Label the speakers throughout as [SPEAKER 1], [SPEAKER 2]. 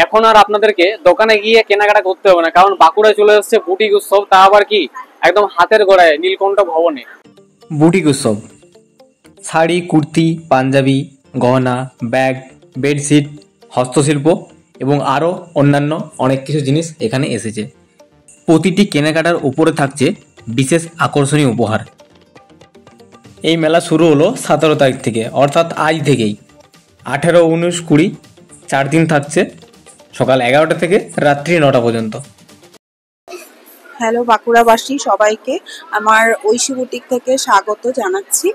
[SPEAKER 1] এখন আর আপনাদেরকে দোকানে গিয়ে কেনাকাটা করতে হবে না, কারণ বাঁকুড়ায় চলে এসেছে বুটিক উৎসব, তা আবার কি একদম হাতের গোড়ায় নীলকণ্ঠ ভবনে।
[SPEAKER 2] বুটিক উৎসব, শাড়ি, কুর্তি, পাঞ্জাবি, গহনা, ব্যাগ, বেডশিট, হস্তশিল্প এবং আরও অন্যান্য অনেক কিছু জিনিস এখানে এসেছে। প্রতিটি কেনাকাটার উপরে থাকছে বিশেষ আকর্ষণীয় উপহার। এই মেলা শুরু হলো 17 তারিখ থেকে, অর্থাৎ আজ থেকেই। 18, 19, 20 4 দিন থাকছে, সকাল 11টা থেকে রাত্রি 9টা পর্যন্ত।
[SPEAKER 3] হ্যালো বাঁকুড়াবাসী সবাইকে আমার ঐশী বুটিক থেকে স্বাগত জানাচ্ছি।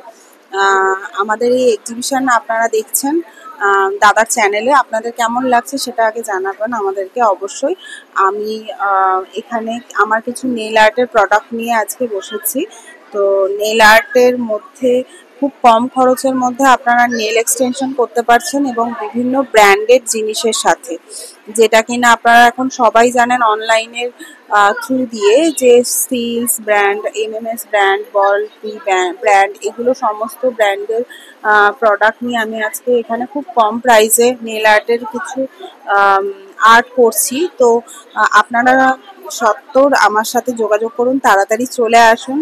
[SPEAKER 3] আমাদের এই এক্সিবিশন আপনারা দেখছেন দাদার চ্যানেলে। আপনাদের কেমন লাগছে সেটা আগে জানাবেন আমাদেরকে অবশ্যই। আমি এখানে আমার কিছু নেল আর্টের প্রোডাক্ট নিয়ে আজকে বসেছি। তো নেল আর্টের মধ্যে খুব কম খরচের মধ্যে আপনারা নেল এক্সটেনশন করতে পারছেন এবং বিভিন্ন ব্র্যান্ডেড জিনিসের সাথে, যেটা কিনা আপনারা এখন সবাই জানেন অনলাইনের থ্রু দিয়ে, যে স্টিলস ব্র্যান্ড, এমএমএস ব্র্যান্ড, বলপি ব্র্যান্ড, এগুলো সমস্ত ব্র্যান্ডের প্রোডাক্ট নিয়ে আমি আজকে এখানে খুব কম প্রাইসে নেল আর্টের কিছু আর্ট করছি। তো আপনারা সত্তর আমার সাথে যোগাযোগ করুন, তাড়াতাড়ি চলে আসুন।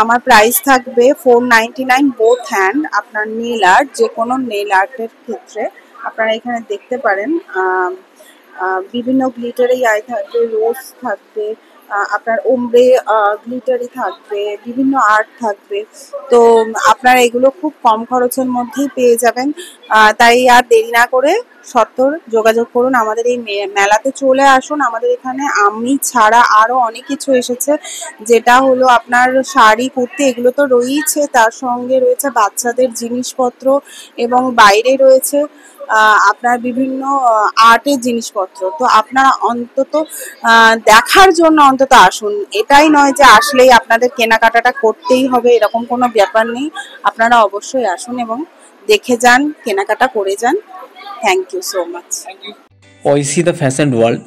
[SPEAKER 3] আমার প্রাইস থাকবে 499 বোথ হ্যান্ড। আপনার নেল আর্ট, যে কোনো নেল আর্টের ক্ষেত্রে আপনারা এখানে দেখতে পারেন বিভিন্ন গ্লিটারি আই থাকবে, রোজ থাকবে, আপনার ওমব্রে গ্লিটারি থাকবে, বিভিন্ন আর্ট থাকবে। তো আপনারা এগুলো খুব কম খরচের মধ্যেই পেয়ে যাবেন। তাই আর দেরি না করে সত্তর যোগাযোগ করুন, আমাদের এই মেলাতে চলে আসুন। আমাদের এখানে আমি ছাড়া আরও অনেক কিছু এসেছে, যেটা হলো আপনার শাড়ি, কুর্তি, এগুলো তো রয়েছে, তার সঙ্গে রয়েছে বাচ্চাদের জিনিসপত্র এবং বাইরে রয়েছে আপনার বিভিন্ন আর্টের জিনিসপত্র। তো আপনারা অন্তত দেখার জন্য অন্তত আসুন। এটাই নয় যে আসলেই আপনাদের কেনাকাটাটা করতেই হবে, এরকম কোনো ব্যাপার নেই। আপনারা অবশ্যই আসুন এবং দেখে যান, কেনাকাটা করে যান। Thank you so much.
[SPEAKER 2] Aishi the fashion world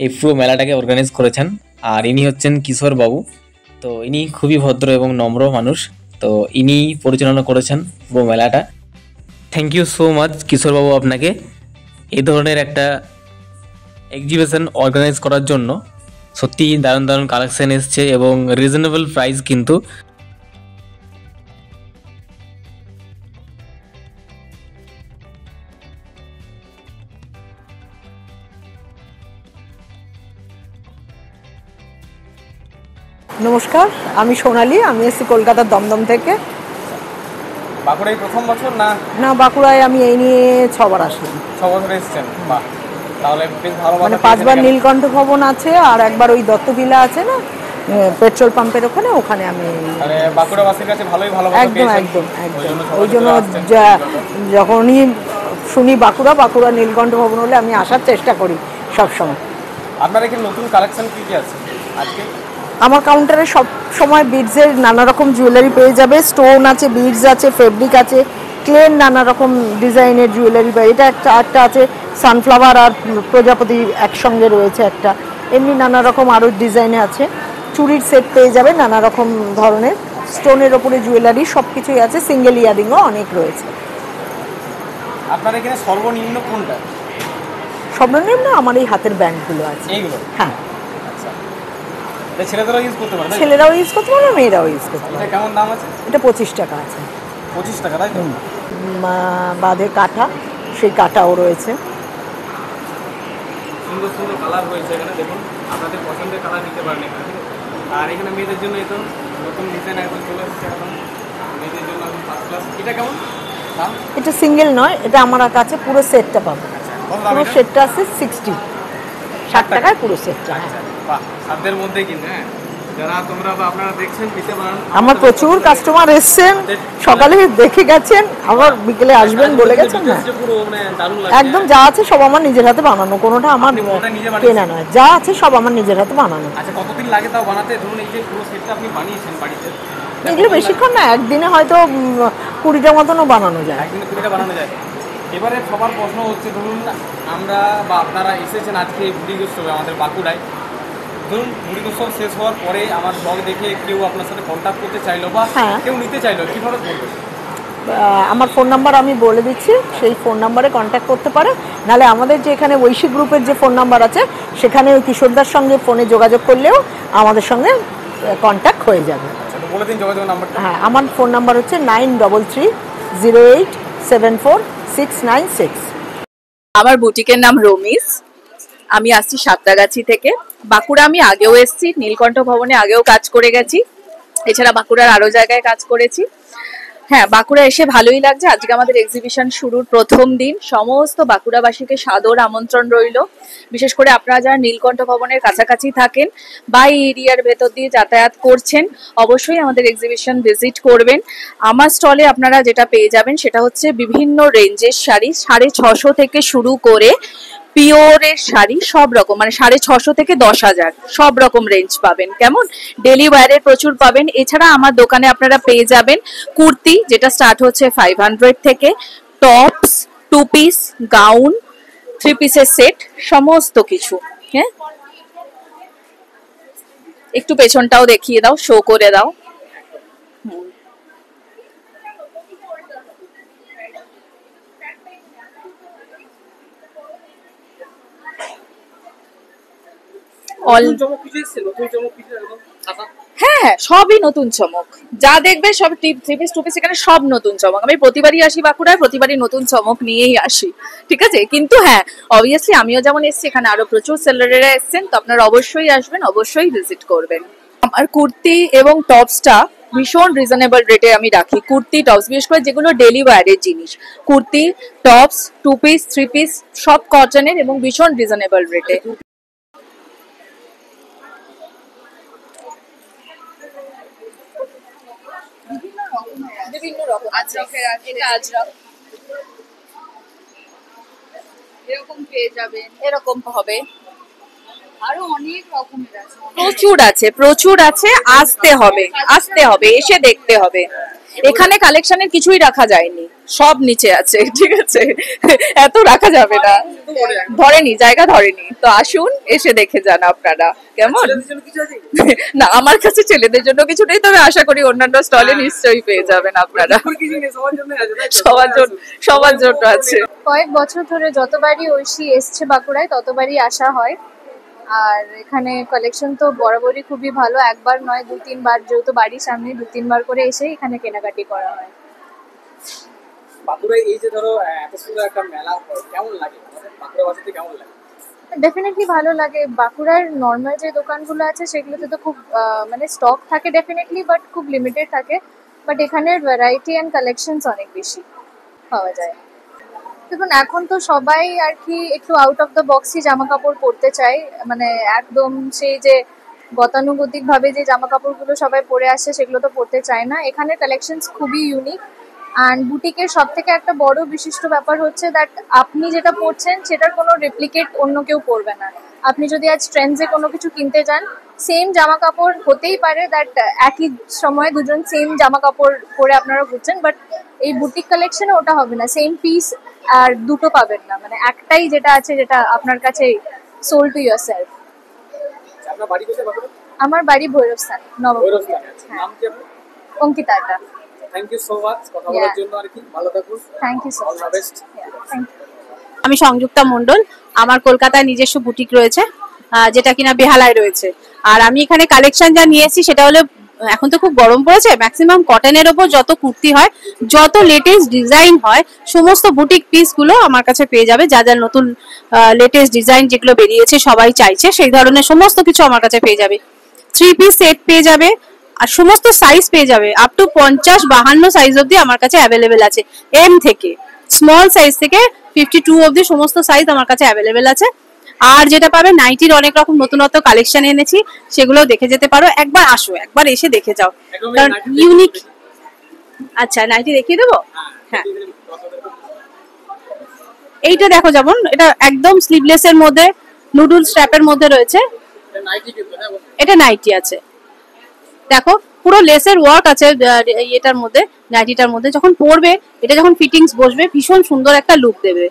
[SPEAKER 2] এই পুরো মেলাটাকে অর্গানাইজ করেছেন, আর ইনি হচ্ছেন কিশোর বাবু। তো ইনি খুবই ভদ্র এবং নম্র মানুষ, তো ইনি পরিচালনা করেছেন পুরো মেলাটা। থ্যাংক ইউ সো মাচ কিশোরবাবু আপনাকে এই ধরনের একটা এক্সিবিশন অর্গানাইজ করার জন্য। সত্যি দারুণ দারুণ কালেকশন এসছে এবং রিজনেবল প্রাইস কিন্তু।
[SPEAKER 4] নমস্কার, আমি সোনালী, আমি এসেছি কলকাতার দমদম থেকে।
[SPEAKER 1] বাঁকুড়ায় প্রথম বছর না?
[SPEAKER 4] না, বাঁকুড়ায় আমি এই নিয়ে 6 বার আসলাম।
[SPEAKER 1] 6 বছর এসেছেন? বাহ, তাহলে বেশ ভালো।
[SPEAKER 4] মানে 5 বার নীলকণ্ঠ ভবন আছে, আর একবার ওই দত্তভিলা আছে না পেট্রোল পাম্পের ওখানে আমি।
[SPEAKER 1] বাঁকুড়াবাসীর কাছে ভালোই ভালো
[SPEAKER 4] একদম একদম একদম। ওই জন্য যখনই শুনি বাঁকুড়া নীলকণ্ঠ ভবন হলে আমি আসার চেষ্টা করি সবসময়।
[SPEAKER 1] আপনার এখানে নতুন কালেকশন কি কি আছে আজকে?
[SPEAKER 4] আমার কাউন্টারে সব সময় বিডসের নানা রকম জুয়েলারি পেয়ে যাবে। স্টোন আছে, বিডস আছে, ফেব্রিক আছে, ক্লেন নানা রকম ডিজাইনের জুয়েলারি। এটা একটা আছে সানফ্লাওয়ার আর প্রজাপতি একসঙ্গে রয়েছে একটা, এমনি নানা রকম আরও ডিজাইনে আছে। চুড়ির সেট পেয়ে যাবে নানা রকম ধরনের, স্টোনের ওপরে জুয়েলারি সব কিছুই আছে, সিঙ্গেল ইয়ারিংও অনেক রয়েছে।
[SPEAKER 1] আপনার এখানে সর্বনিম্ন কোনটা?
[SPEAKER 4] সর্বনিম্ন আমার এই হাতের ব্যান্ডগুলো আছে।
[SPEAKER 1] এইগুলো?
[SPEAKER 4] হ্যাঁ।
[SPEAKER 1] ছেলেরাও ইউজ করতে পারে?
[SPEAKER 4] ছেলেরাও ইউজ করতে পারে, মেয়েরাও ইউজ করতে পারে।
[SPEAKER 1] এটা কেমন দাম আছে?
[SPEAKER 4] এটা 25 টাকা আছে।
[SPEAKER 1] 25 টাকা, তাই তো?
[SPEAKER 4] বাঁধে কাঁটা, সেই কাঁটাও রয়েছে।
[SPEAKER 1] সুন্দর সুন্দর কালার রয়েছে এখানে, দেখুন আপনাদের পছন্দের কালার নিতে পারেন এখানে। আর এখানে মেয়েদের জন্য একদম নতুন ডিজাইন একদম চলে এসেছে, একদম মেয়েদের জন্য একদম ফার্স্ট ক্লাস। এটা কেমন দাম?
[SPEAKER 4] এটা সিঙ্গেল নয়, এটা আমার কাছে পুরো সেটটা পাবো। পুরো সেটটা আছে 60 টাকায় পুরো সেটটা।
[SPEAKER 1] বাহ, সাধ্যের মধ্যে কিন্তু। হ্যাঁ, যারা তোমরা বা আপনারা দেখছেন নিতে পারেন।
[SPEAKER 4] আমার প্রচুর কাস্টমার এসছেন, সকালে দেখে গেছেন, আবার বিকেলে আসবেন বলে গেছেন। না একদম, যা আছে সব আমার নিজের হাতে বানানো, কোনোটা আমার কেনা নয়, যা আছে সব আমার নিজের হাতে বানানো।
[SPEAKER 1] আচ্ছা, কতদিন লাগে তাও বানাতে? ধরুন এই যে পুরো সেটটা আপনি বানিয়েছেন বাড়িতে,
[SPEAKER 4] এগুলো বেশিক্ষণ না, একদিনে হয়তো 20টা মতনও বানানো যায়।
[SPEAKER 1] একদিনে 20টা বানানো যায়। এবারে সবার প্রশ্ন হচ্ছে, ধরুন আমরা বা আপনারা এসেছেন আজকে বুটিক উৎসবে আমাদের বাঁকুড়ায়। ধরুন বুটিক উৎসব শেষ হওয়ার পরে আমার ব্লগ দেখে কেউ আপনার সাথে কন্ট্যাক্ট করতে চাইলো বা কেউ নিতে চাইলো, কীভাবে করবে?
[SPEAKER 4] আমার ফোন নাম্বার আমি বলে দিচ্ছি, সেই ফোন নাম্বারে কন্ট্যাক্ট করতে পারে। নাহলে আমাদের যে এখানে ঐশী গ্রুপের যে ফোন নাম্বার আছে সেখানে কিশোরদার সঙ্গে ফোনে যোগাযোগ করলেও আমাদের সঙ্গে কন্ট্যাক্ট হয়ে যাবে।
[SPEAKER 1] বলে দিন যোগাযোগের নাম্বারটা।
[SPEAKER 4] হ্যাঁ, আমার ফোন নাম্বার হচ্ছে 9330874696।
[SPEAKER 5] আমার বুটিকের নাম রমিজ। আমি আসছি সাঁতরাগাছি থেকে। বাঁকুড়া আমি আগেও এসেছি, নীলকণ্ঠ ভবনে আগেও কাজ করে গেছি, এছাড়া বাঁকুড়ার আরো জায়গায় কাজ করেছি। হ্যাঁ, বাঁকুড়া এসে ভালোই লাগছে। আজকে আমাদের এক্সিবিশন শুরুর প্রথম দিন। সমস্ত বাঁকুড়াবাসীকে সাদর আমন্ত্রণ রইল। বিশেষ করে আপনারা যারা নীলকণ্ঠ ভবনের কাছাকাছি থাকেন বা এই এরিয়ার ভেতর দিয়ে যাতায়াত করছেন, অবশ্যই আমাদের এক্সিবিশন ভিজিট করবেন। আমার স্টলে আপনারা যেটা পেয়ে যাবেন সেটা হচ্ছে বিভিন্ন রেঞ্জের শাড়ি, 650 থেকে শুরু করে পিওরের শাড়ি, সব রকম, মানে 650 থেকে 10,000 সব রকম রেঞ্জ পাবেন। কেমন, ডেলি ওয়্যারের প্রচুর পাবেন। এছাড়া আমার দোকানে আপনারা পেয়ে যাবেন কুর্তি, যেটা স্টার্ট হচ্ছে 500 থেকে, টপস, 2 পিস, গাউন, 3 পিসের সেট, সমস্ত কিছু। হ্যাঁ, একটু পেছনটাও দেখিয়ে দাও, শো করে দাও। হ্যাঁ, সবই নতুন চমক, যা দেখবে সব 3 পিস 2 পিস, এখানে সব নতুন চমক। আমি প্রতিবারই আসি বাঁকুড়ায়, প্রতিবারই নতুন চমক নিয়েই আসি, ঠিক আছে। কিন্তু হ্যাঁ, অবভিয়াসলি আমিও যেমন এসেছি, এখানে আরো প্রচুর সেলারেরা এসেছেন, তো আপনারা অবশ্যই আসবেন, অবশ্যই ভিজিট করবেন। আমার কুর্তি এবং টপসটা ভীষণ রিজনেবল রেটে আমি রাখি। কুর্তি, টপস, বিশেষ করে যেগুলো ডেলি ওয়্যারের জিনিস, কুর্তি, টপস, 2 পিস 3 পিস, সব কটনের এবং ভীষণ রিজনেবল রেটে। বিভিন্ন রকম আছে, এটা আজরাক, এরকম পেয়ে যাবেন, এরকম হবে, আরো অনেক রকমের আছে, প্রচুর আছে। আসতে হবে, এসে দেখতে হবে। এখানে কালেকশনের কিছুই রাখা যায়নি, সব নিচে আছে, ঠিক আছে। এত রাখা যাবে না, জায়গা ধরেনি। তো আসুন, এসে দেখে যান আপনারা। কেমন, না আমার কাছে ছেলেদের জন্য কিছু নেই, তবে আশা করি অন্যান্য স্টলে নিশ্চয়ই পেয়ে যাবেন আপনারা। সবার জন্য আছে।
[SPEAKER 6] কয়েক বছর ধরে যতবারই ঐশী এসছে বাঁকুড়ায় ততবারই আসা হয়। আর এখানে কালেকশন তো বরাবরই খুবই ভালো, একবার নয় 2-3 বার, যেহেতু বাড়ির সামনে 2-3 বার করে এসে এখানে কেনাকাটি করা হয়।
[SPEAKER 1] বাঁকুড়ায় এই যে ধরো এত সুন্দর একটা মেলা হয়, কেমন লাগে বাঁকুড়াবাসীতে, কেমন লাগে?
[SPEAKER 6] ডেফিনেটলি ভালো লাগে। বাঁকুড়ার নর্মাল যে দোকানগুলো আছে সেগুলোতে তো খুব মানে স্টক থাকে ডেফিনেটলি, বাট খুব লিমিটেড থাকে। বাট এখানের ভ্যারাইটি অ্যান্ড কালেকশনস অনেক বেশি পাওয়া যায়। দেখুন, এখন তো সবাই আর কি একটু আউট অফ দ্য বক্সই জামা কাপড় পরতে চায়, মানে একদম সেই যে গতানুগতিক ভাবে যে জামা কাপড়গুলো সবাই পরে আসছে সেগুলো তো পরতে চায় না। এখানে কালেকশনস খুবই ইউনিক। অ্যান্ড বুটিকের সব থেকে একটা বড় বিশিষ্ট ব্যাপার হচ্ছে দ্যাট আপনি যেটা পরছেন সেটার কোনো রেপ্লিকেট অন্য কেউ পরবে না। আপনি যদি আজ ট্রেন্ডসে কোনো কিছু কিনতে যান, সেম জামা কাপড় হতেই পারে দ্যাট একই সময় দুজন সেম জামা কাপড় পরে আপনারা ঘুরছেন, বাট এই বুটিক কালেকশনে ওটা হবে না। সেম পিস আর দুটো পাবেন না, মানে একটাই যেটা আছে, যেটা আপনার কাছে সোল টু ইয়োর সেলফ। আমার বাড়ি Bhairabsthan, Nabagram. Ankita.
[SPEAKER 1] Thank you so much কথা বলার জন্য, আর কি ভালো থাকুন।
[SPEAKER 6] Thank you so much.
[SPEAKER 1] All the best.
[SPEAKER 6] Thank you.
[SPEAKER 5] আমি সংযুক্তা মণ্ডল। আমার কলকাতায় নিজস্ব বুটিক রয়েছে, যেটা কিনা বেহালায় রয়েছে। আর আমি এখানে কালেকশন যা নিয়েছি সেটা হলো, এখন তো খুব গরম পড়েছে, ম্যাক্সিমাম কটনের ওপর যত কুর্তি হয়, যত লেটেস্ট ডিজাইন হয়, সমস্ত বুটিক পিসগুলো আমার কাছে পেয়ে যাবে। যা যা নতুন লেটেস্ট ডিজাইন যেগুলো বেরিয়েছে, সবাই চাইছে, সেই ধরনের সমস্ত কিছু আমার কাছে পেয়ে যাবে। 3 পিস সেট পেয়ে যাবে, আর সমস্ত সাইজ পেয়ে যাবে। আপ টু 50-52 সাইজ অবধি আমার কাছে অ্যাভেলেবেল আছে। এম থেকে স্মল সাইজ থেকে 52 অবধি সমস্ত সাইজ আমার কাছে অ্যাভেলেবেল আছে। আর যেটা পাবে, নাইটির অনেক রকম নতুনত্ব কালেকশন এনেছি, সেগুলো দেখে যেতে পারো। একবার আসো, একবার এসে দেখে যাও, কারণ ইউনিক। আচ্ছা, নাইটি দেখিয়ে দেবো। হ্যাঁ, এইটা দেখো, যেমন এটা একদম স্লিভলেস এর মধ্যে, নুডল স্ট্র্যাপের মধ্যে রয়েছে। এটা নাইটি আছে, দেখো পুরো লেসের ওয়ার্ক আছে এটার মধ্যে, নাইটিটার মধ্যে। যখন পরবে, এটা যখন ফিটিংস বসবে, ভীষণ সুন্দর একটা লুক দেবে।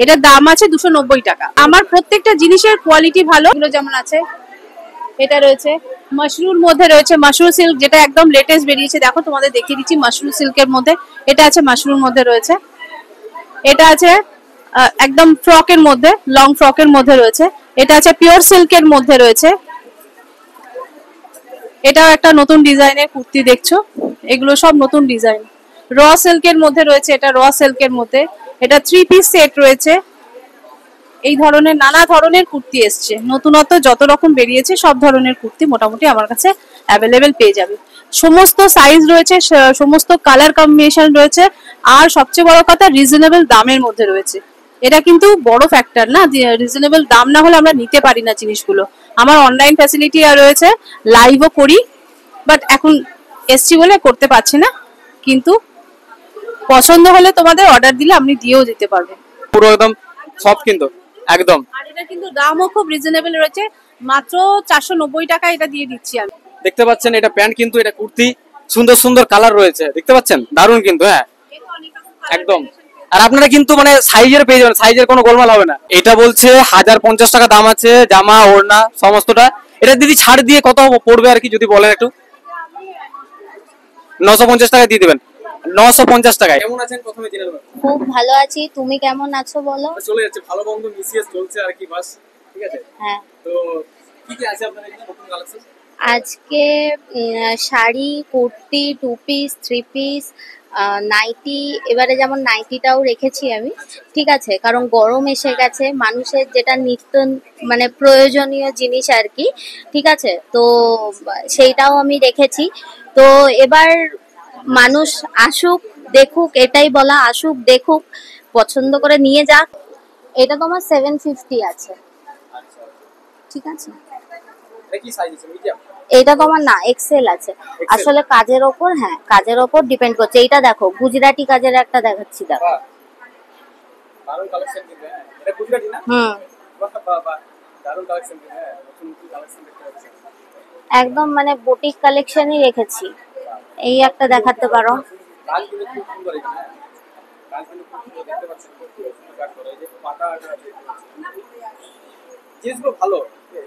[SPEAKER 5] এটার দাম আছে 290 টাকা। আমার প্রত্যেকটা জিনিসের কোয়ালিটি ভালো, যেমন আছে এটা রয়েছে,
[SPEAKER 7] মাশরুর মধ্যে রয়েছে মাশরুম সিল্ক, যেটা একদম লেটেস্ট বেরিয়েছে। দেখো তোমাদের দেখিয়ে দিচ্ছি, মাশরুম সিল্কের মধ্যে এটা আছে, মাশরুম মধ্যে রয়েছে। এটা আছে একদম ফ্রকের মধ্যে, লং ফ্রকের মধ্যে রয়েছে। এটা আছে পিওর সিল্কের মধ্যে রয়েছে। এটাও একটা নতুন ডিজাইনের কুর্তি দেখছো, এগুলো সব নতুন ডিজাইন। র সিল্কের মধ্যে রয়েছে, এটা র সিল্কের মধ্যে। এটা 3 পিস সেট রয়েছে। এই ধরনের নানা ধরনের কুর্তি এসছে, নতুনত্ব যত রকম বেরিয়েছে সব ধরনের কুর্তি মোটামুটি আমার কাছে অ্যাভেলেবেল পেয়ে যাবে। সমস্ত সাইজ রয়েছে, সমস্ত কালার কম্বিনেশন রয়েছে, আর সবচেয়ে বড় কথা রিজনেবল দামের মধ্যে রয়েছে। এটা কিন্তু বড় ফ্যাক্টর না, রিজনেবল দাম না হলে আমরা নিতে পারি না জিনিসগুলো। আমার অনলাইন ফ্যাসিলিটি রয়েছে, লাইভও করি, বাট এখন এসছি বলে করতে পারছি না। কিন্তু পছন্দ হলে তোমাদের অর্ডার দিলে আমি দিয়েও দিতে পারবো।
[SPEAKER 1] পুরো একদম সফট কিন্তু একদম।
[SPEAKER 7] আর এটা কিন্তু দামও খুব রিজনেবল রয়েছে, মাত্র 490 টাকা এটা দিয়ে দিচ্ছি আমি।
[SPEAKER 1] দেখতে পাচ্ছেন এটা প্যান্ট কিন্তু এটা কুর্তি, সুন্দর সুন্দর কালার রয়েছে, দেখতে পাচ্ছেন দারুন কিন্তু। হ্যাঁ একদম। আর আপনারা কিন্তু মানে সাইজের পেয়ে যাবেন, সাইজের কোনো গোলমাল হবে না। এটা বলছে 1050 টাকা দাম আছে, জামা ওড়না সমস্তটা। এটা দিদি ছাড় দিয়ে কত পড়বে আর কি যদি বলেন একটু? 950 টাকা দিয়ে দিবেন। 950 টাকায়। কেমন আছেন প্রথমে জেনে নেবেন।
[SPEAKER 8] খুব ভালো আছি, তুমি কেমন আছো বলো?
[SPEAKER 1] চলে যাচ্ছে, ভালো বন্ধু মিসিএস চলছে আর কি, বাস ঠিক আছে।
[SPEAKER 8] হ্যাঁ,
[SPEAKER 1] তো কি কি আছে আপনাদের এখানে নতুন কালেকশন?
[SPEAKER 8] আজকে sari, kurti, 2 piece, 3 piece, nightie. এবারে যেমন নাইটিটাও রেখেছি আমি, ঠিক আছে, কারণ গরম এসে গেছে, মানুষের যেটা নিত্য মানে প্রয়োজনীয় জিনিস আর কি, ঠিক আছে, তো সেইটাও আমি রেখেছি। তো এবার মানুষ আসুক দেখুক, এটাই বলা, আসুক দেখুক, পছন্দ করে নিয়ে যাক। এটা তোমার 750 আছে, ঠিক আছে।
[SPEAKER 1] এটা কি সাইজ আছে? মিডিয়াম?
[SPEAKER 8] এটা তোমার না, এক্সেল আছে। আসলে কাজের ওপর, হ্যাঁ কাজের ওপর ডিপেন্ড করছে। এইটা দেখো, গুজরাটি কাজের একটা দেখাচ্ছি, দেখো।
[SPEAKER 1] দারুণ কালেকশন কিন্তু। হ্যাঁ এটা গুজরাটি না?
[SPEAKER 8] হুম,
[SPEAKER 1] বাহ বাহ বাহ, দারুণ কালেকশন কিন্তু। হ্যাঁ নতুন নতুন কালেকশন দেখতে পাচ্ছি।
[SPEAKER 8] একদম মানে বুটিক কালেকশনই রেখেছি। এই একটা দেখাতে পারো।
[SPEAKER 1] কাজ কিন্তু খুব সুন্দর এখানে। হ্যাঁ কাজ কিন্তু খুব সুন্দর, দেখতে পাচ্ছেন খুব সুন্দর কাজ করা। এই যে পাতা জিনিসগুলো ভালো,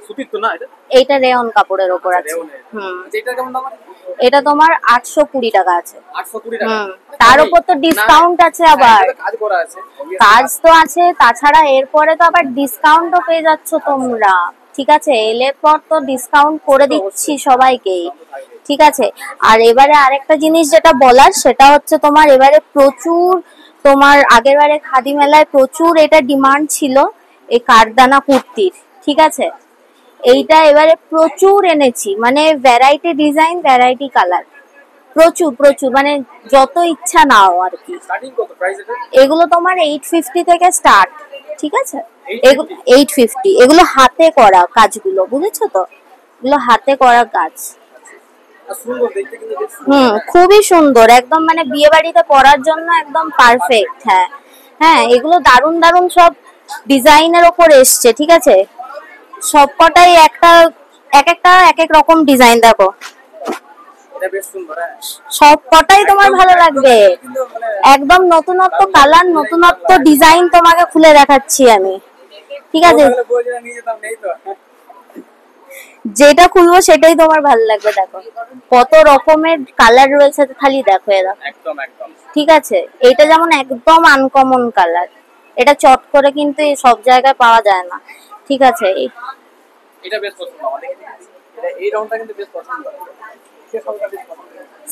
[SPEAKER 1] সুতির তো না এটা?
[SPEAKER 8] এইটা রেয়ন কাপড়ের ওপর আছে। হুম,
[SPEAKER 1] এটা কেমন দাম আছে?
[SPEAKER 8] এটা তোমার 820 টাকা আছে।
[SPEAKER 1] 820 টাকা।
[SPEAKER 8] হুম, তার উপর তো ডিসকাউন্ট আছে আবার।
[SPEAKER 1] কাজ করা আছে,
[SPEAKER 8] কাজ তো আছে, তাছাড়া এরপরে তো আবার ডিসকাউন্টও পেয়ে যাচ্ছ তোমরা, ঠিক আছে। এলে পর তো ডিসকাউন্ট করে দিচ্ছি সবাইকেই, ঠিক আছে। আর এবারে আরেকটা জিনিস যেটা বলার, সেটা হচ্ছে তোমার এবারে প্রচুর, তোমার আগের বারে খাদি মেলায় প্রচুর এটা ডিমান্ড ছিল, এই কারদানা কুর্তির, ঠিক আছে। এইটা এবারে প্রচুর এনেছি, মানে ভ্যারাইটি ডিজাইন, ভ্যারাইটি কালার, প্রচুর প্রচুর, মানে যত ইচ্ছা নাও আর কি।
[SPEAKER 1] স্টার্টিং কত প্রাইস এটা?
[SPEAKER 8] এগুলো তোমার 850 থেকে স্টার্ট, ঠিক আছে। 850। এগুলো হাতে করা কাজগুলো, বুঝেছো তো, এগুলো হাতে করা কাজ।
[SPEAKER 1] আর সুন্দর দেখতে কিন্তু বেশ।
[SPEAKER 8] খুবই সুন্দর, একদম মানে বিয়ে বাড়িতে পরার জন্য একদম পারফেক্ট। হ্যাঁ হ্যাঁ, এগুলো দারুন দারুন সব ডিজাইনের ওপর এসছে, ঠিক আছে। সবকটাই এক একটা এক এক রকম ডিজাইন, দেখো
[SPEAKER 1] এটা বেশ সুন্দর। হ্যাঁ
[SPEAKER 8] সবকটাই তোমার ভালো লাগবে। একদম নতুনত্ব কালার, নতুনত্ব ডিজাইন তোমাকে খুলে দেখাচ্ছি আমি, ঠিক আছে।
[SPEAKER 1] তাহলে বইটা নিয়ে যেতাম, নেই তো।
[SPEAKER 8] যেটা খুলবো সেটাই তোমার ভালো লাগবে। দেখো কত রকমের কালার রয়েছে, খালি দেখো এরা,
[SPEAKER 1] একদম একদম।
[SPEAKER 8] ঠিক আছে। এটা যেমন একদম আনকমন কালার, এটা চট করে কিন্তু এই সব জায়গায় পাওয়া যায় না, ঠিক আছে।
[SPEAKER 1] এটা বেশ পছন্দ আমাদের, এটা এই রংটা কিন্তু বেশ পছন্দ।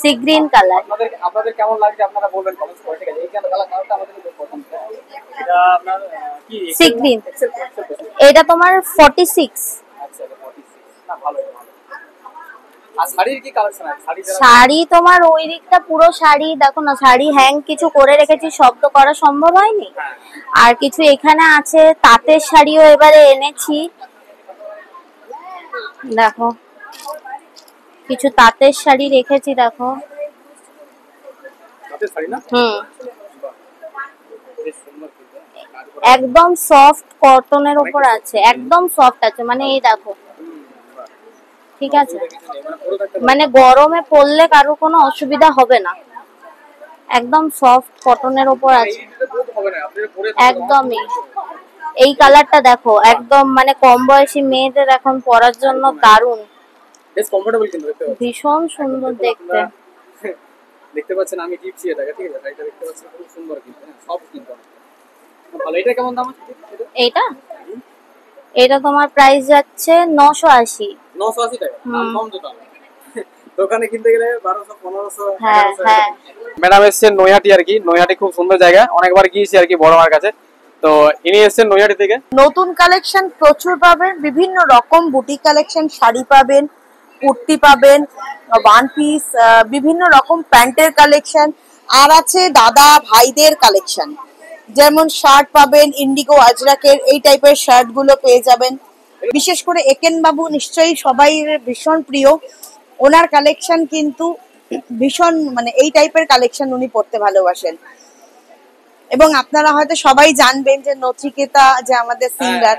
[SPEAKER 8] Sea green colour.
[SPEAKER 1] আপনাদের কেমন লাগছে আপনারা বলবেন কমেন্ট করে, ঠিক আছে। এই কালারটা আমাদের বেশ পছন্দ। এটা আপনার কি
[SPEAKER 8] সি গ্রিন। এটা তোমার 46।
[SPEAKER 1] আচ্ছা 46 না, ভালো ভালো। আর শাড়ির কি কালেকশন আছে?
[SPEAKER 8] শাড়ি তোমার ওই দিকটা পুরো শাড়ি, দেখো না, শাড়ি হ্যাং কিছু করে রেখেছি, সব তো করা সম্ভব হয়নি। আর কিছু এখানে আছে, তাঁতের শাড়িও এবারে এনেছি, দেখো কিছু তাঁতের শাড়ি রেখেছি, দেখো।
[SPEAKER 1] তাঁতের শাড়ি না? বেশ সুন্দর কিন্তু।
[SPEAKER 8] একদম সফট কটনের উপর আছে, একদম সফট আছে, মানে এই দেখো, ঠিক আছে। মানে গরমে পরলে কারো কোনো অসুবিধা হবে না, একদম সফট কটনের উপর আছে, একদমই। এই কালারটা দেখো, একদম মানে কম বয়সী মেয়েদের এখন পরার জন্য দারুণ,
[SPEAKER 1] বেশ কমফোর্টেবল কিন্তু দেখতে পাচ্ছেন।
[SPEAKER 8] ভীষণ সুন্দর দেখতে।
[SPEAKER 1] দেখতে পাচ্ছেন আমি টিপছি এটাকে, ঠিক আছে? শাড়িটা দেখতে পাচ্ছেন খুব সুন্দর কিন্তু, হ্যাঁ সব কিন্তু ভালো। এটা কেমন দাম আছে
[SPEAKER 8] এইটা এটা তোমার প্রাইস যাচ্ছে 980।
[SPEAKER 1] 980 টাকা, দাম কম তো তাহলে। দোকানে কিনতে গেলে 1200 1500
[SPEAKER 8] হ্যাঁ
[SPEAKER 1] 1100।
[SPEAKER 8] হ্যাঁ
[SPEAKER 1] ম্যাডাম এসেছেন নৈহাটি আর কি, নৈহাটি খুব সুন্দর জায়গা, অনেকবার গিয়েছি আর কি বড় মার কাছে। তো ইনি এসেছেন নৈহাটি থেকে।
[SPEAKER 4] নতুন কালেকশন প্রচুর পাবেন, বিভিন্ন রকম বুটিক কালেকশন, শাড়ি পাবেন, কুর্তি পাবেন, ওয়ান পিস, বিভিন্ন রকম প্যান্টের কালেকশন, আর আছে দাদা ভাইদের কালেকশন, যেমন শার্ট পাবেন ইন্ডিগো আজরাকের, এই টাইপের শার্ট গুলো পেয়ে যাবেন। বিশেষ করে একেন বাবু নিশ্চয়ই সবাই ভীষণ প্রিয়, ওনার কালেকশন কিন্তু ভীষণ, মানে এই টাইপের কালেকশন উনি পড়তে ভালোবাসেন। এবং আপনারা হয়তো সবাই জানবেন যে নচিকেতা যে আমাদের সিঙ্গার,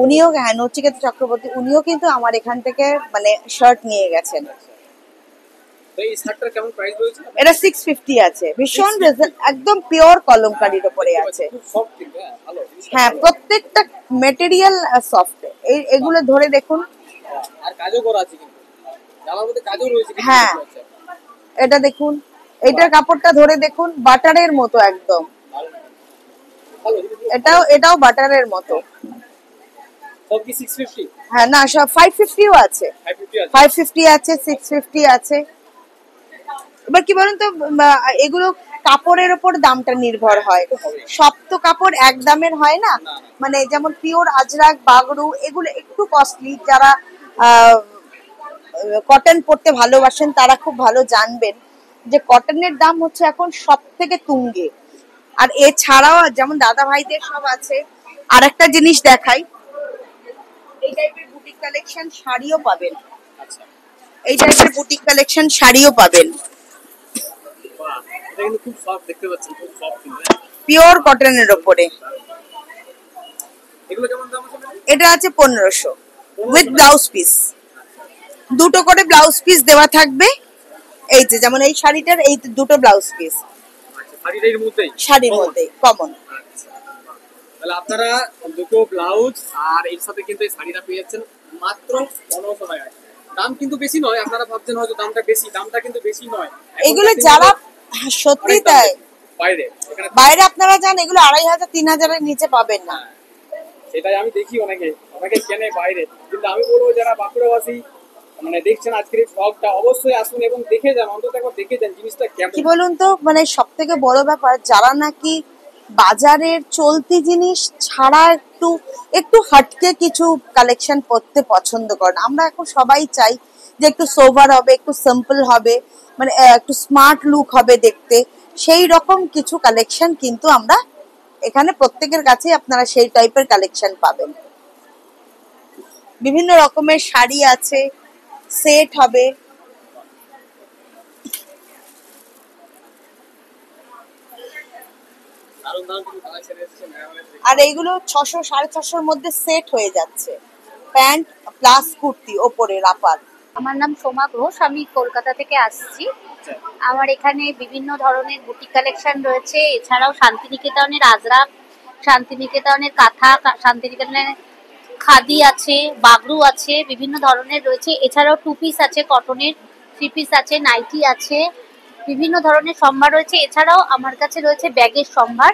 [SPEAKER 4] উনিও, হ্যাঁ নচিকেতা চক্রবর্তী, উনিও কিন্তু আমার এখান থেকে মানে শার্ট নিয়ে গেছেন।
[SPEAKER 1] তো এই শার্টটার কেমন প্রাইস রয়েছে?
[SPEAKER 4] এটা 650 আছে, ভীষণ একদম পিওর কলমকারীর উপরে আছে।
[SPEAKER 1] খুব সফট কিন্তু, হ্যাঁ ভালো।
[SPEAKER 4] হ্যাঁ প্রত্যেকটা মেটেরিয়াল সফট, এগুলো ধরে দেখুন।
[SPEAKER 1] আর কাজও করা আছে কিন্তু, জামার মধ্যে কাজও রয়েছে।
[SPEAKER 4] হ্যাঁ এটা দেখুন, এটার কাপড়টা ধরে দেখুন, বাটারের মতো একদম। এটাও বাটারের মতো।
[SPEAKER 1] সব কি 650?
[SPEAKER 4] হ্যাঁ না, সব 550ও আছে, 550 আছে, 650 আছে। এবার কি বলুন তো, এগুলো কাপড়ের উপর দামটা নির্ভর হয়, সব তো কাপড় এক দামের হয় না। মানে যেমন পিওর আজরাক, বাগরু, এগুলো একটু কস্টলি। যারা কটন পরতে ভালোবাসেন তারা খুব ভালো জানবেন যে কটনের দাম হচ্ছে এখন সব থেকে তুঙ্গে। আর এছাড়াও যেমন দাদা ভাইদের সব আছে। আর একটা জিনিস দেখাই, এই টাইপের বুটিক কালেকশন শাড়িও পাবেন, এই টাইপের বুটিক কালেকশন শাড়িও পাবেন,
[SPEAKER 1] এটা কিন্তু খুব সফট দেখতে পাচ্ছেন, খুব সফট কিন্তু।
[SPEAKER 4] পিওর কটনের উপরে।
[SPEAKER 1] এগুলো কেমন দাম আছে?
[SPEAKER 4] এটা আছে 1500 উইথ ব্লাউজ পিস, দুটো করে ব্লাউজ পিস দেওয়া থাকবে। এই যে যেমন এই শাড়িটার এই দুটো ব্লাউজ পিস শাড়ির মধ্যেই কমন।
[SPEAKER 1] তাহলে আপনারা দুটো ব্লাউজ আর এর সাথে কিন্তু এই শাড়িটা পেয়ে যাচ্ছেন মাত্র 1500 টাকায়। দাম কিন্তু বেশি নয়, আপনারা ভাবছেন হয়তো দামটা বেশি, দামটা কিন্তু বেশি নয়।
[SPEAKER 4] এগুলো যারা সত্যি তাই
[SPEAKER 1] বাইরে
[SPEAKER 4] আপনারা জান, এগুলো 2500 3000 এর নিচে পাবেন না।
[SPEAKER 1] সেটাই আমি দেখি, অনেকে কেনে বাইরে, কিন্তু আমি বলবো যারা বাঁকুড়াবাসী মানে দেখছেন আজকের এই ব্লগটা, অবশ্যই আসুন এবং দেখে যান, অন্তত একবার দেখে যান জিনিসটা কেমন।
[SPEAKER 4] কি বলুন তো, মানে সব থেকে বড় ব্যাপার, যারা নাকি বাজারের চলতি জিনিস ছাড়া একটু হাটকে কিছু কালেকশন পড়তে পছন্দ করেন, আমরা এখন সবাই চাই যে একটু সোভার হবে, একটু সিম্পল হবে, মানে একটু স্মার্ট লুক হবে দেখতে, সেই রকম কিছু কালেকশন কিন্তু আমরা এখানে প্রত্যেকের কাছে আপনারা সেই টাইপের কালেকশন পাবেন। বিভিন্ন রকমের শাড়ি আছে, সেট হবে। আর এইগুলো 600 650 মধ্যে সেট হয়ে যাচ্ছে, প্যান্ট প্লাস কুর্তি ওপরে রাপার।
[SPEAKER 8] আমার নাম সোমা ঘোষ, আমি কলকাতা থেকে আসছি। আমার এখানে বিভিন্ন ধরনের বুটিক কালেকশন রয়েছে, এছাড়াও শান্তিনিকেতনের আজরাক, শান্তিনিকেতনের কাঁথা, শান্তিনিকেতনের খাদি আছে, বাগরু আছে, বিভিন্ন ধরনের রয়েছে। এছাড়াও টু পিস আছে, কটনের থ্রি পিস আছে, নাইটি আছে, বিভিন্ন ধরনের সম্ভার রয়েছে। এছাড়াও আমার কাছে রয়েছে ব্যাগের সম্ভার,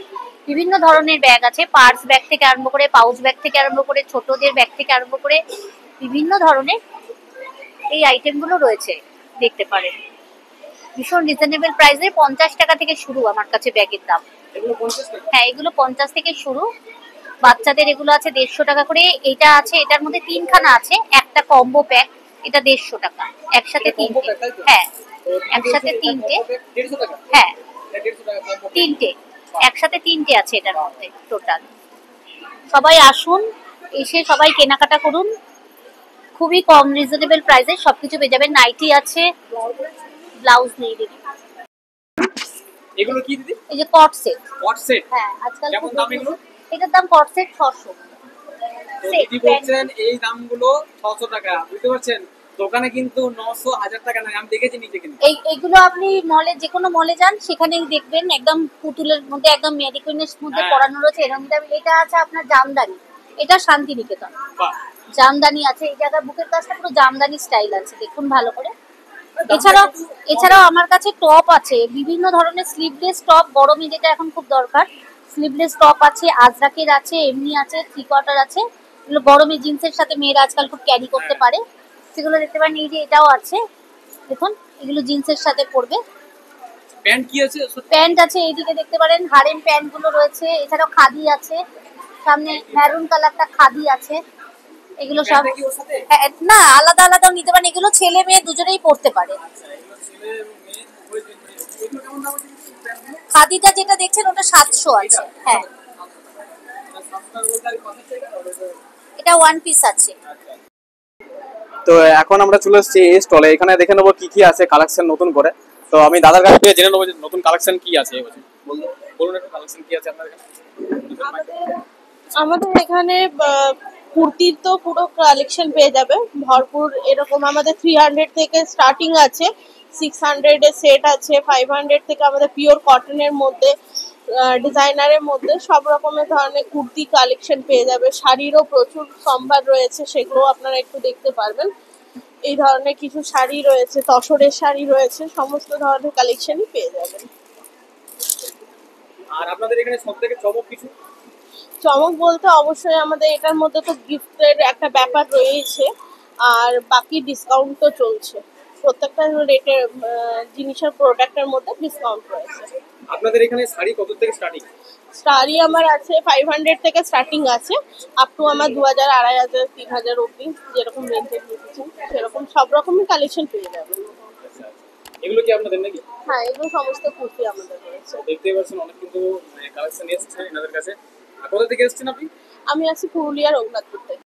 [SPEAKER 8] বিভিন্ন ধরনের ব্যাগ আছে, পার্স ব্যাগ থেকে আরম্ভ করে, পাউচ ব্যাগ থেকে আরম্ভ করে, ছোটদের ব্যাগ থেকে আরম্ভ করে বিভিন্ন ধরনের এই আইটেমগুলো রয়েছে, দেখতে পারেন। ভীষণ রিজনেবল প্রাইসে 50 টাকা থেকে শুরু আমার কাছে ব্যাগের দাম। হ্যাঁ এগুলো 50 থেকে শুরু। বাচ্চাদের এগুলো আছে 150 টাকা করে। এটা আছে, এটার মধ্যে 3খানা আছে, একটা কম্বো প্যাক, এটা 150 টাকা, একসাথে 3টে। হ্যাঁ একসাথে 3টে, হ্যাঁ 3টে, একসাথে 3টে আছে এটার মধ্যে টোটাল। সবাই আসুন, এসে সবাই কেনাকাটা করুন, খুবই কম রিজনেবল প্রাইসে সবকিছু পেয়ে যাবেন। নাইটি আছে, ব্লাউজ নেই দিদি।
[SPEAKER 1] এগুলো কি দিদি?
[SPEAKER 8] এই যে কট সেট।
[SPEAKER 1] কট সেট,
[SPEAKER 8] হ্যাঁ আজকাল
[SPEAKER 1] কেমন দাম এগুলো?
[SPEAKER 8] এটার দাম কট সেট 600।
[SPEAKER 1] দিদি বলছেন এই দামগুলো 600 টাকা, বুঝতে পারছেন? দোকানে কিন্তু 900 1000 টাকা না, আমি দেখেছি নিচে কিন্তু।
[SPEAKER 8] এইগুলো আপনি মলে, যে কোনো মলে যান সেখানেই দেখবেন, একদম পুতুলের মধ্যে, একদম মেডিকুইনের মধ্যে পরানো রয়েছে এরকম দাম। এটা আছে আপনার জামদানি, এটা শান্তিনিকেতন। জামদানি আছে, এই জায়গায় বুকের কাজটা পুরো জামদানি স্টাইল আছে, দেখুন ভালো করে। এছাড়াও এছাড়াও আমার কাছে টপ আছে, বিভিন্ন ধরনের স্লিভলেস টপ, গরমে যেটা এখন খুব দরকার, স্লিভলেস টপ আছে, আজরাকের আছে, এমনি আছে, 3/4 আছে। এগুলো গরমে জিন্সের সাথে মেয়েরা আজকাল খুব ক্যারি করতে পারে, সেগুলো দেখতে পারেন। এই যে এটাও আছে, দেখুন এগুলো জিন্সের সাথে পরবে।
[SPEAKER 1] প্যান্ট কি আছে?
[SPEAKER 8] প্যান্ট আছে, এইদিকে দেখতে পারেন হারেম প্যান্ট গুলো রয়েছে, এছাড়াও খাদি আছে, সামনে ম্যারুন কালারটা খাদি আছে। এগুলো সব না, আলাদা আলাদাও নিতে পারেন, এগুলো ছেলে মেয়ে দুজনেই পরতে পারে। খাদিটা যেটা দেখছেন ওটা 700 আছে। হ্যাঁ, এটা ওয়ান পিস আছে।
[SPEAKER 1] তো এখন আমরা চলে এসেছি এই স্টলে, এখানে দেখে নেবো কি কি আছে কালেকশন নতুন করে। তো আমি দাদার কাছ থেকে জেনে নেবো যে নতুন কালেকশন কি আছে এবছর। বলুন একটু কালেকশন কি আছে আপনার এখানে?
[SPEAKER 9] আমাদের এখানে কুর্তির তো পুরো কালেকশন পেয়ে যাবে ভরপুর। এরকম আমাদের 300 থেকে স্টার্টিং আছে, 600 এর সেট আছে, 500 থেকে আমাদের পিওর কটনের মধ্যে, ডিজাইনারের মধ্যে সব রকমের ধরনের কুর্তি কালেকশন পেয়ে যাবে। শাড়িরও প্রচুর সম্ভার রয়েছে, সেগুলো আপনারা একটু দেখতে পারবেন। এই ধরনের কিছু শাড়ি রয়েছে, তসরের শাড়ি রয়েছে, সমস্ত ধরনের কালেকশনই পেয়ে যাবেন।
[SPEAKER 1] আর আপনাদের এখানে সবথেকে চমক কিছু?
[SPEAKER 9] চমক বলতে অবশ্যই আমাদের এটার মধ্যে তো গিফটের একটা ব্যাপার রয়েছে, আর বাকি ডিসকাউন্ট তো চলছে। প্রত্যেকটা রেটের জিনিসের প্রোডাক্টের মধ্যে ডিসকাউন্ট রয়েছে।
[SPEAKER 1] আপনাদের এখানে শাড়ি কত থেকে স্টার্টিং?
[SPEAKER 9] শাড়ি আমার আছে 500 থেকে স্টার্টিং আছে, আপ টু আমার 2000, 2500, 3000 অব্দি, যেরকম রেঞ্জের নিচ্ছেন সেরকম সব রকমই কালেকশন পেয়ে যাবেন।
[SPEAKER 1] এগুলো কি আপনাদের নাকি?
[SPEAKER 9] হ্যাঁ, এগুলো সমস্ত কুর্তি আমাদের রয়েছে।
[SPEAKER 1] দেখতেই পাচ্ছেন অনেক কিন্তু কালেকশন এসেছে এনাদের কাছে। কোথা থেকে এসেছেন আপনি?
[SPEAKER 9] আমি আছি পুরুলিয়ার রঘুনাথপুর থেকে।